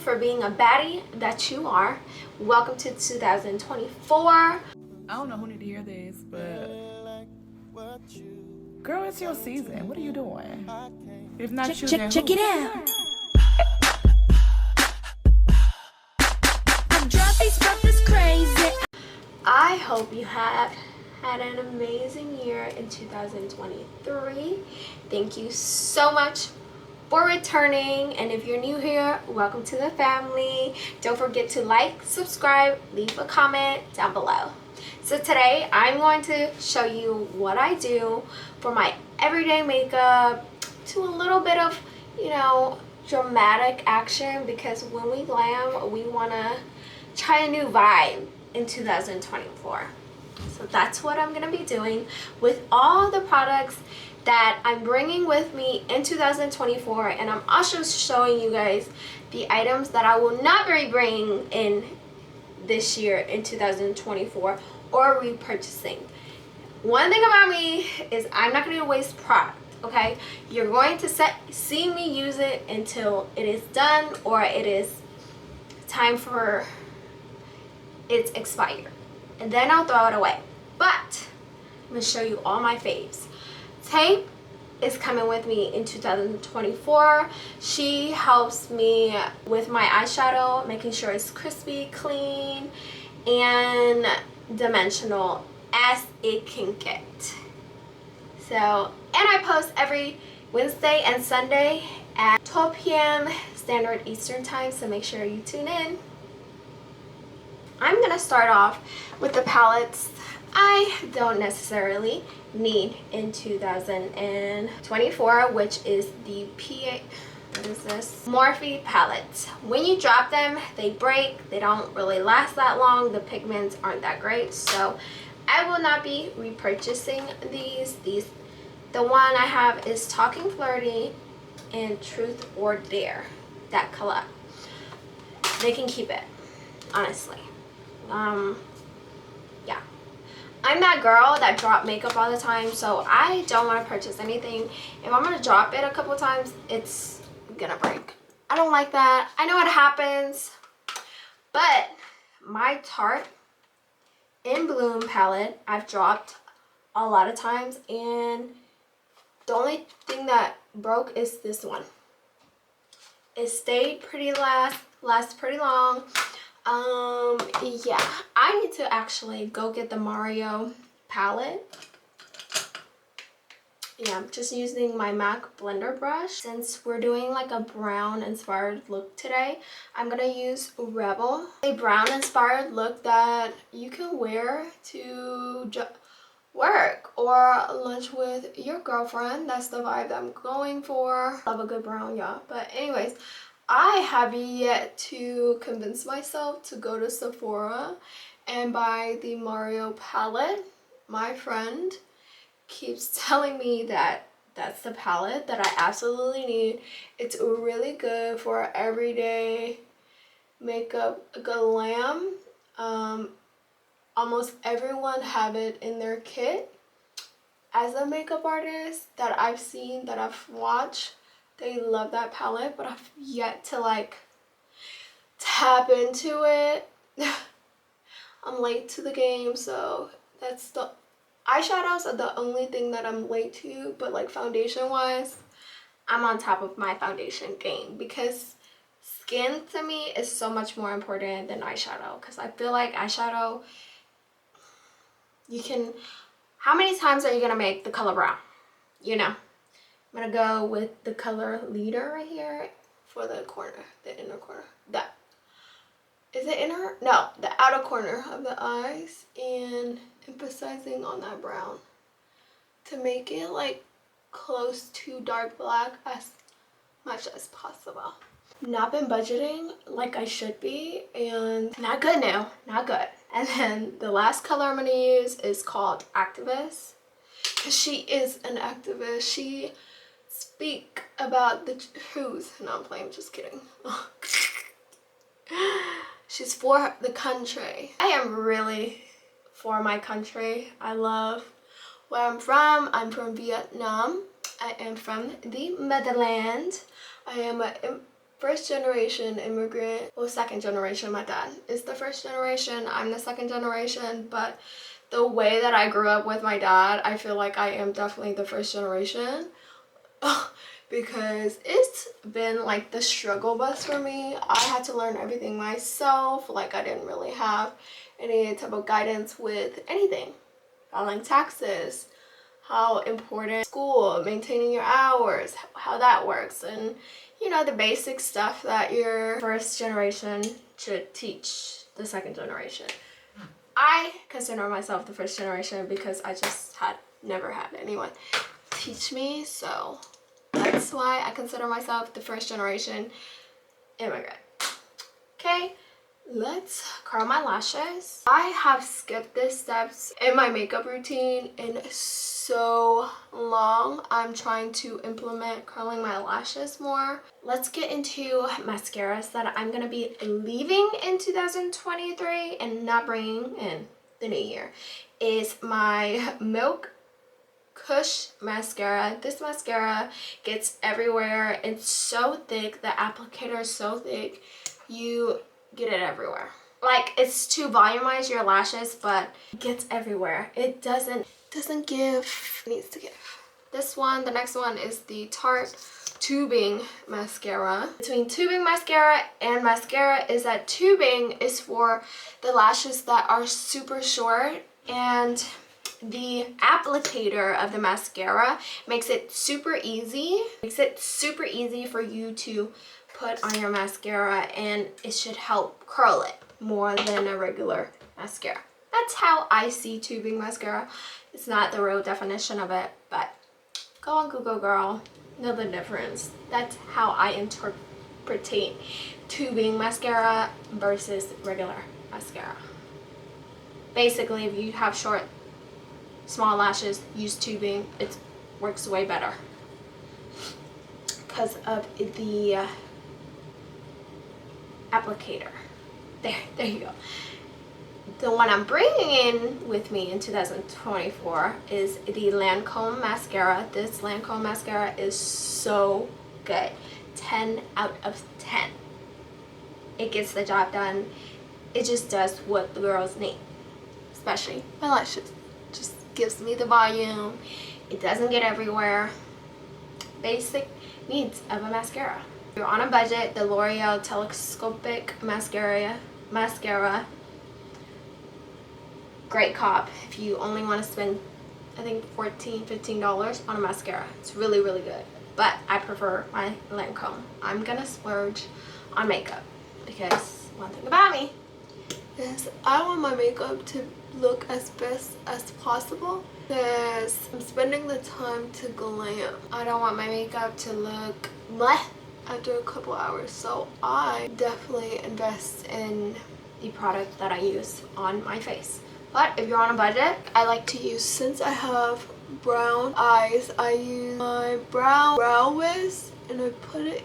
for being a baddie that you are. Welcome to 2024. I don't know who need to hear this, but girl, it's your season. What are you doing? If not you, then check who? it out. I drop these brothers crazy. I hope you have had an amazing year in 2023. Thank you so much for returning, and if you're new here, welcome to the family. Don't forget to like, subscribe, leave a comment down below. So today I'm going to show you what I do for my everyday makeup, to a little bit of, dramatic action, because when we glam, we want to try a new vibe in 2024. So that's what I'm going to be doing with all the products that I'm bringing with me in 2024, and I'm also showing you guys the items that I will not be bringing in this year in 2024 or repurchasing. One thing about me is I'm not going to waste product, okay? You're going to see me use it until it is done or it is time for it's expired, and then I'll throw it away. But I'm going to show you all my faves. Tape is coming with me in 2024. She helps me with my eyeshadow, making sure it's crispy, clean, and dimensional as it can get. So, and I post every Wednesday and Sunday at 12 p.m. Standard Eastern Time, so make sure you tune in. I'm going to start off with the palettes I don't necessarily need in 2024, which is the Morphe palette. When you drop them, they break. They don't really last that long. The pigments aren't that great, so I will not be repurchasing these. The one I have is Talking Flirty and Truth or Dare. That collab. They can keep it, honestly. Yeah. I'm that girl that drop makeup all the time, so I don't want to purchase anything. If I'm going to drop it a couple times, it's going to break. I don't like that. I know it happens. But my Tarte in Bloom palette, I've dropped a lot of times, and the only thing that broke is this one. It stayed pretty lasts pretty long. Yeah, I need to actually go get the Mario palette. Yeah, I'm just using my MAC blender brush. Since we're doing like a brown inspired look today, I'm gonna use Rebel, a brown inspired look that you can wear to work or lunch with your girlfriend. That's the vibe that I'm going for. Love a good brown, y'all. But anyways, I have yet to convince myself to go to Sephora and buy the Mario palette. My friend keeps telling me that that's the palette that I absolutely need. It's really good for everyday makeup glam. Almost everyone have it in their kit. As a makeup artist that I've seen, that I've watched, they love that palette, but I've yet to like tap into it. I'm late to the game, so that's the eyeshadows are the only thing that I'm late to, but like foundation wise, I'm on top of my foundation game, because skin to me is so much more important than eyeshadow, because I feel like eyeshadow, you can, how many times are you gonna make the color brown? I'm gonna go with the color leader right here for the corner, the inner corner. That is it inner? No, the outer corner of the eyes, and emphasizing on that brown to make it like close to dark black as much as possible. Not been budgeting like I should be, and not good now, not good. And then the last color I'm gonna use is called Activist, because she is an activist. She speak about the truth. No, I'm playing, just kidding. She's for the country. I am really for my country. I love where I'm from. I'm from Vietnam. I am from the motherland. I am an first generation immigrant, well, second generation. My dad is the first generation, I'm the second generation, but the way that I grew up with my dad, I feel like I am definitely the first generation. Because it's been like the struggle bus for me. I had to learn everything myself. Like, I didn't really have any type of guidance with anything. Filing taxes, how important school, maintaining your hours, how that works, and you know, the basic stuff that your first generation should teach the second generation. I consider myself the first generation because I just had never had anyone teach me, so that's why I consider myself the first generation immigrant. Okay, let's curl my lashes. I have skipped these steps in my makeup routine in so long. I'm trying to implement curling my lashes more. Let's get into mascaras that I'm gonna be leaving in 2023 and not bringing in the new year. Is my Milk Kush mascara. This mascara gets everywhere. It's so thick, the applicator is so thick, you get it everywhere. Like, it's to volumize your lashes, but it gets everywhere. It doesn't give, it needs to give. This one, the next one is the Tarte tubing mascara. Between tubing mascara and mascara is that tubing is for the lashes that are super short, and the applicator of the mascara makes it super easy. For you to put on your mascara, and it should help curl it more than a regular mascara. That's how I see tubing mascara. It's not the real definition of it, but go on Google, girl. Know the difference. That's how I interpret tubing mascara versus regular mascara. Basically, if you have short, small lashes, use tubing. It works way better because of the applicator. There you go. The one I'm bringing in with me in 2024 is the Lancome mascara. This Lancome mascara is so good. 10 out of 10. It gets the job done. It just does what the girls need, especially my lashes. Just gives me the volume. It doesn't get everywhere. Basic needs of a mascara. If you're on a budget, the L'Oreal Telescopic mascara, great cop. If you only want to spend, I think $14-15 on a mascara, it's really, really good. But I prefer my Lancome. I'm gonna splurge on makeup because one thing about me is I want my makeup to look as best as possible, because I'm spending the time to glam. I don't want my makeup to look bleh after a couple hours, so I definitely invest in the product that I use on my face. But if you're on a budget, I like to use, since I have brown eyes, I use my brow wiz and I put it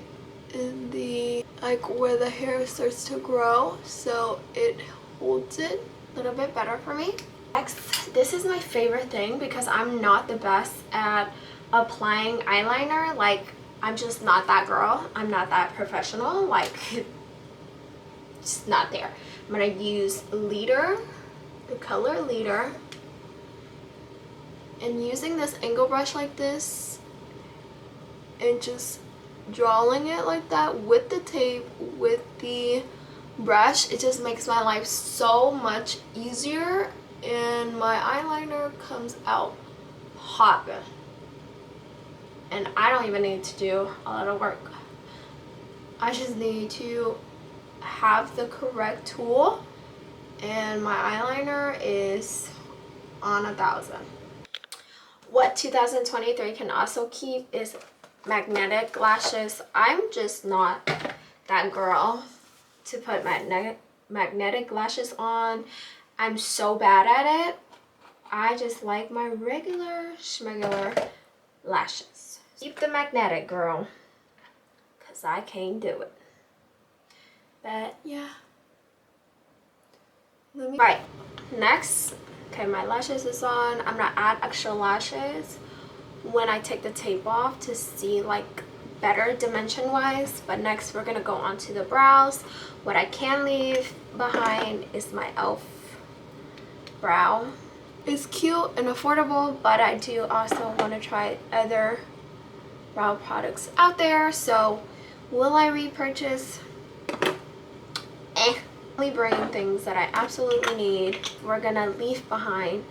in the, like, where the hair starts to grow, so it holds it a little bit better for me. Next, this is my favorite thing because I'm not the best at applying eyeliner. Like, I'm just not that girl. I'm not that professional. Like, just not there. I'm gonna use Leader, the color Leader, and using this angle brush like this and just drawing it like that with the tape, with the brush. It just makes my life so much easier, and my eyeliner comes out popping. And I don't even need to do a lot of work. I just need to have the correct tool, and my eyeliner is on 1,000. What 2023 can also keep is magnetic lashes. I'm just not that girl to put magnetic lashes on. I'm so bad at it. I just like my regular schmegular lashes. Keep the magnetic, girl, because I can't do it. But yeah. Right, next, okay, my lashes is on. I'm gonna add extra lashes when I take the tape off to see like better dimension wise. But next we're gonna go on to the brows. What I can leave behind is my e.l.f. brow. It's cute and affordable, but I do also want to try other brow products out there. So will I repurchase? Only bring things that I absolutely need. We're gonna leave behind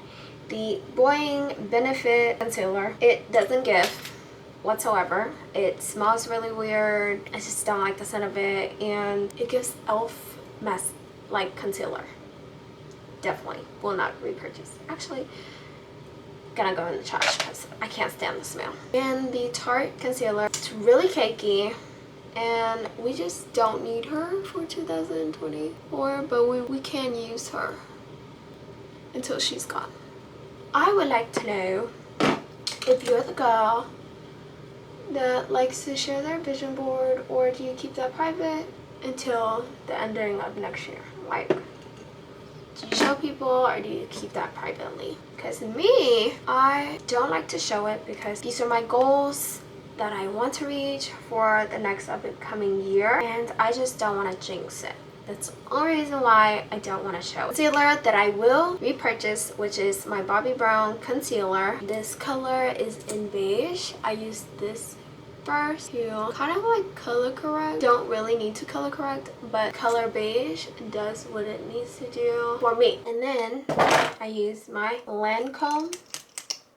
the Boing Benefit Concealer. It doesn't give whatsoever. It smells really weird. I just don't like the scent of it, and it gives e.l.f. mess like concealer. Definitely will not repurchase. Actually, gonna go in the trash because I can't stand the smell. And the Tarte concealer, it's really cakey, and we just don't need her for 2024, but we can use her until she's gone. I would like to know if you're the girl that likes to share their vision board, or do you keep that private until the ending of next year? Like, do you show people or do you keep that privately? Because me, I don't like to show it because these are my goals that I want to reach for the next upcoming year, and I just don't want to jinx it. That's the only reason why I don't want to show. Concealer that I will repurchase, which is my Bobbi Brown concealer. This color is in beige. I used this first to kind of like color correct. Don't really need to color correct, but color beige does what it needs to do for me. And then I use my Lancome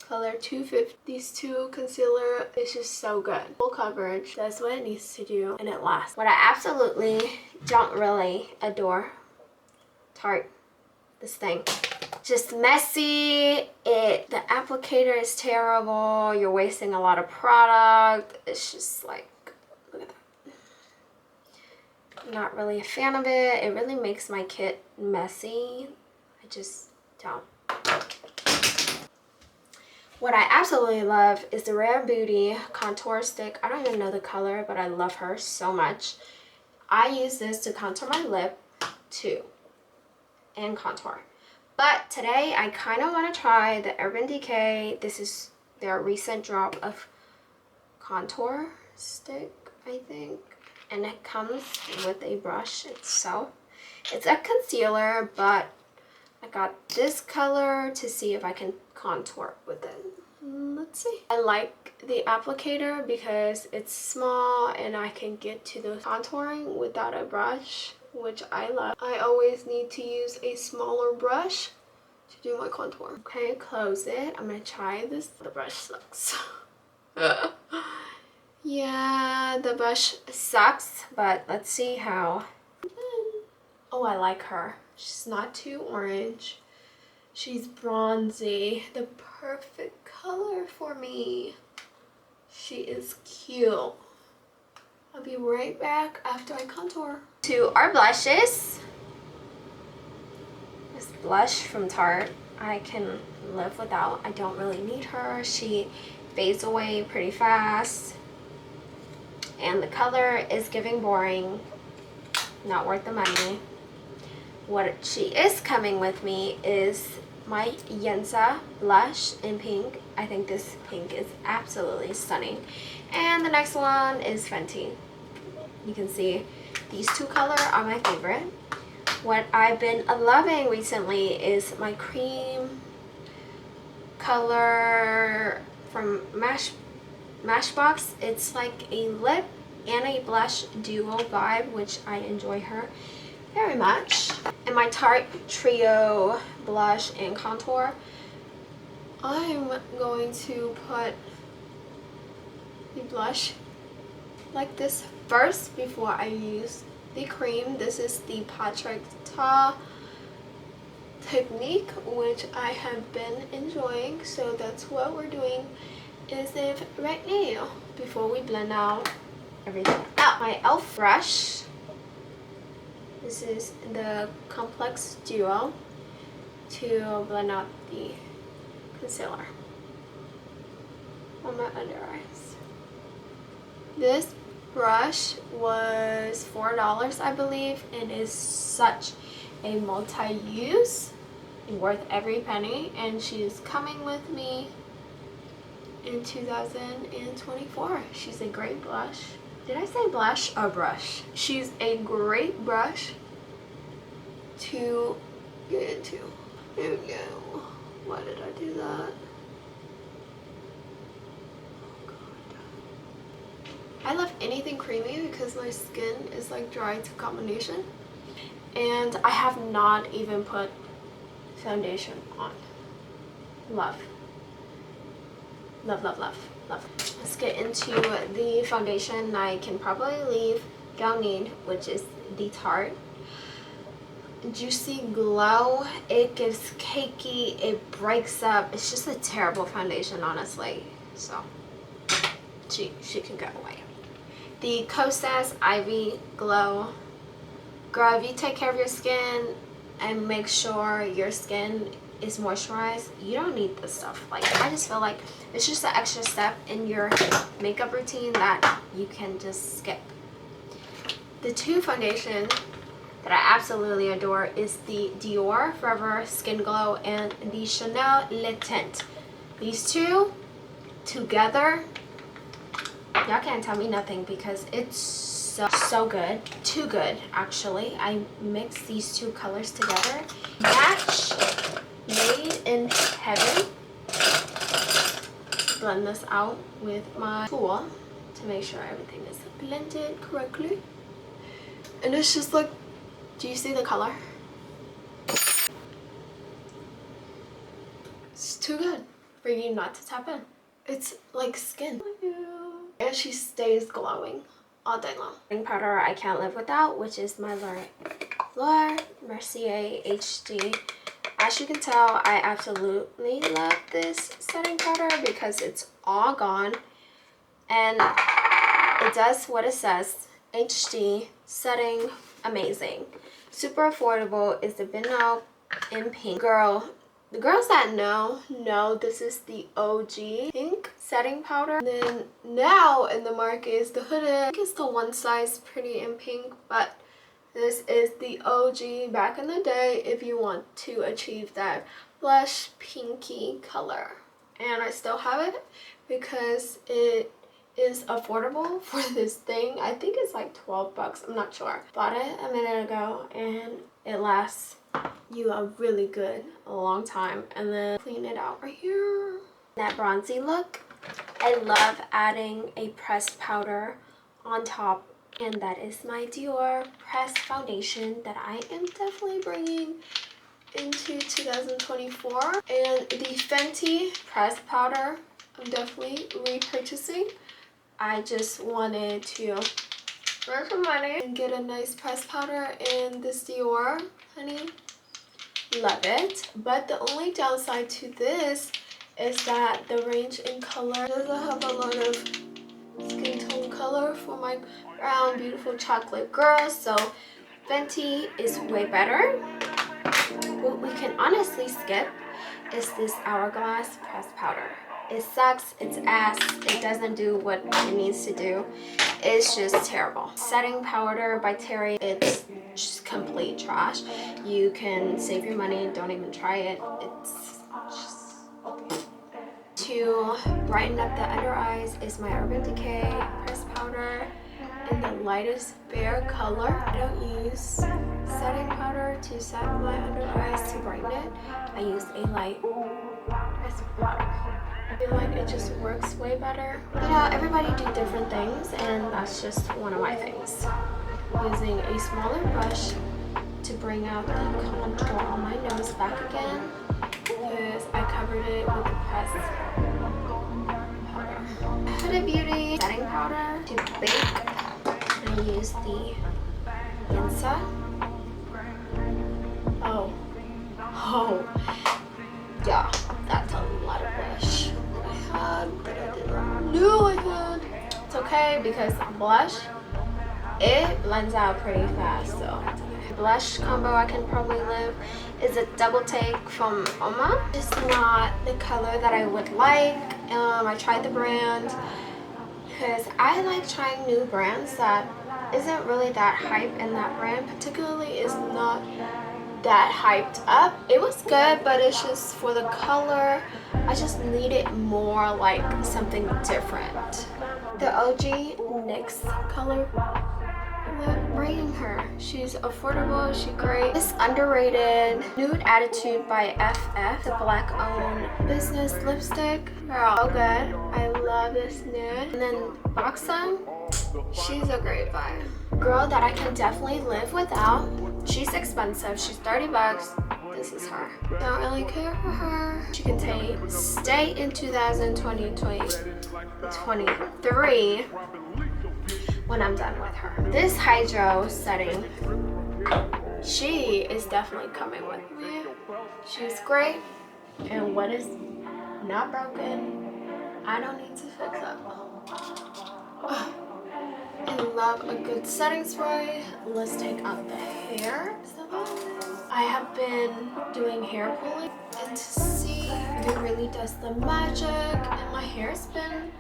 color 250. These two concealer is just so good. Full coverage, that's what it needs to do, and it lasts. What I absolutely don't really adore, Tarte, this thing. Just messy. The applicator is terrible. You're wasting a lot of product. It's just like, look at that. I'm not really a fan of it. It really makes my kit messy. I just don't. What I absolutely love is the Rare Beauty contour stick. I don't even know the color, but I love her so much. I use this to contour my lip too, and contour. But today I kind of want to try the Urban Decay. This is their recent drop of contour stick, I think. And it comes with a brush itself. It's a concealer, but I got this color to see if I can contour with it. Let's see. I like the applicator because it's small and I can get to the contouring without a brush, which I love. I always need to use a smaller brush to do my contour. Okay, close it. I'm gonna try this. The brush sucks. Yeah, the brush sucks, but let's see how. Oh, I like her. She's not too orange. She's bronzy. The perfect color for me. She is cute. I'll be right back after I contour. To our blushes. This blush from Tarte, I can live without. I don't really need her. She fades away pretty fast. And the color is giving boring. Not worth the money. What she is coming with me is my Yensa blush in pink. I think this pink is absolutely stunning. And the next one is Fenty. You can see these two colors are my favorite. What I've been loving recently is my cream color from Mashbox. It's like a lip and a blush duo vibe, which I enjoy her very much. And my Tarte Trio blush and contour, I'm going to put the blush like this first before I use the cream. This is the Patrick Ta technique, which I have been enjoying, so that's what we're doing is it right now before we blend out everything. Now my e.l.f. brush. This is the Complex Duo to blend out the concealer on my under eyes. This brush was $4, I believe, and is such a multi-use and worth every penny. And she is coming with me in 2024. She's a great blush. Did I say blush or brush? She's a great brush to get into. There we go. Why did I do that? Oh God. I love anything creamy because my skin is like dry to combination. And I have not even put foundation on. Love. Love, love, love, love. Let's get into the foundation. I can probably leave Gao Need, which is the Tarte Juicy Glow. It gives cakey, it breaks up. It's just a terrible foundation, honestly. So she can go away. The Kosas Ivy Glow. Girl, if you take care of your skin and make sure your skin is moisturized, you don't need this stuff. Like, I just feel like it's just an extra step in your makeup routine that you can just skip. The two foundations that I absolutely adore is the Dior Forever Skin Glow and the Chanel Le Tint. These two together, y'all can't tell me nothing because it's so good. Too good, actually. I mix these two colors together. Match Made in Heaven. Blend this out with my tool to make sure everything is blended correctly. And it's just like, do you see the color? It's too good for you not to tap in. It's like skin. And she stays glowing all day long. Setting powder I can't live without, which is my Laura Mercier HD. As you can tell, I absolutely love this setting powder because it's all gone and it does what it says. HD setting, amazing, super affordable. Is the Vanilla in Pink. Girl, the girls that know this is the OG pink setting powder. And then now in the market is the hooded. I think it's the one size pretty in pink, but this is the OG back in the day if you want to achieve that blush pinky color. And I still have it because it is affordable for this thing. I think it's like 12 bucks, I'm not sure. Bought it a minute ago and it lasts you a really good a long time. And then clean it out right here. That bronzy look, I love adding a pressed powder on top, and that is my Dior pressed foundation that I am definitely bringing into 2024. And the Fenty pressed powder I'm definitely repurchasing. I just wanted to earn some money and get a nice pressed powder in this Dior, honey. Love it. But the only downside to this is that the range in color doesn't have a lot of skin tone color for my brown beautiful chocolate girl. So Fenty is way better. What we can honestly skip is this Hourglass pressed powder. It sucks, it's ass, it doesn't do what it needs to do. It's just terrible. Setting powder by Terry, it's just complete trash. You can save your money, don't even try it. It's just... To brighten up the under eyes is my Urban Decay pressed powder in the lightest bare color. I don't use setting powder to set my under eyes to brighten it. I use a light pressed powder. I feel like it just works way better. You know, everybody do different things, and that's just one of my things. Using a smaller brush to bring out the contour on my nose back again, because I covered it with the pressed powder. Huda Beauty setting powder to bake. I use the Insa. Oh, yeah, that's a lot of blush that I had, but I didn't know I had. It's okay because blush, it blends out pretty fast. So blush combo I can probably live is a double take from Oma. It's not the color that I would like. I tried the brand because I like trying new brands that isn't really that hype, and that brand particularly is not that hyped up. It was good, but it's just for the color, I just needed more like something different. The OG NYX color, bringing her. She's affordable, she's great. This underrated Nude Attitude by FF, the black owned business lipstick. Girl, so good. I love this nude. And then Roxanne, she's a great vibe. Girl that I can definitely live without. She's expensive, she's 30 bucks. This is her. Don't really care for her. She can stay in 2023 when I'm done with her. This hydro setting, she is definitely coming with me. She's great, and what is not broken, I don't need to fix up. I love a good setting spray. Let's take out the hair. I have been doing hair pulling and to see if it really does the magic, and my hair's been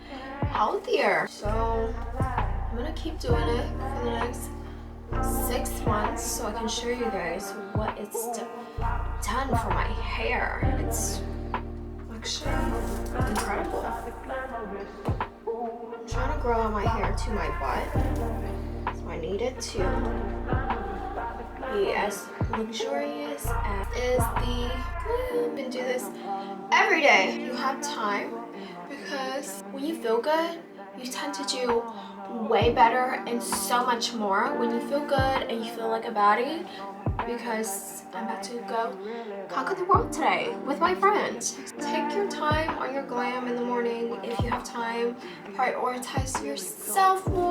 healthier. So I'm gonna keep doing it for the next 6 months so I can show you guys what it's done for my hair. It's actually incredible. I'm trying to grow out my hair to my butt, so I need it to be as luxurious as is the glue, and do this every day. You have time, because when you feel good, you tend to do way better and so much more when you feel good and you feel like a baddie, because I'm about to go conquer the world today with my friends. Take your time on your glam in the morning if you have time. Prioritize yourself more.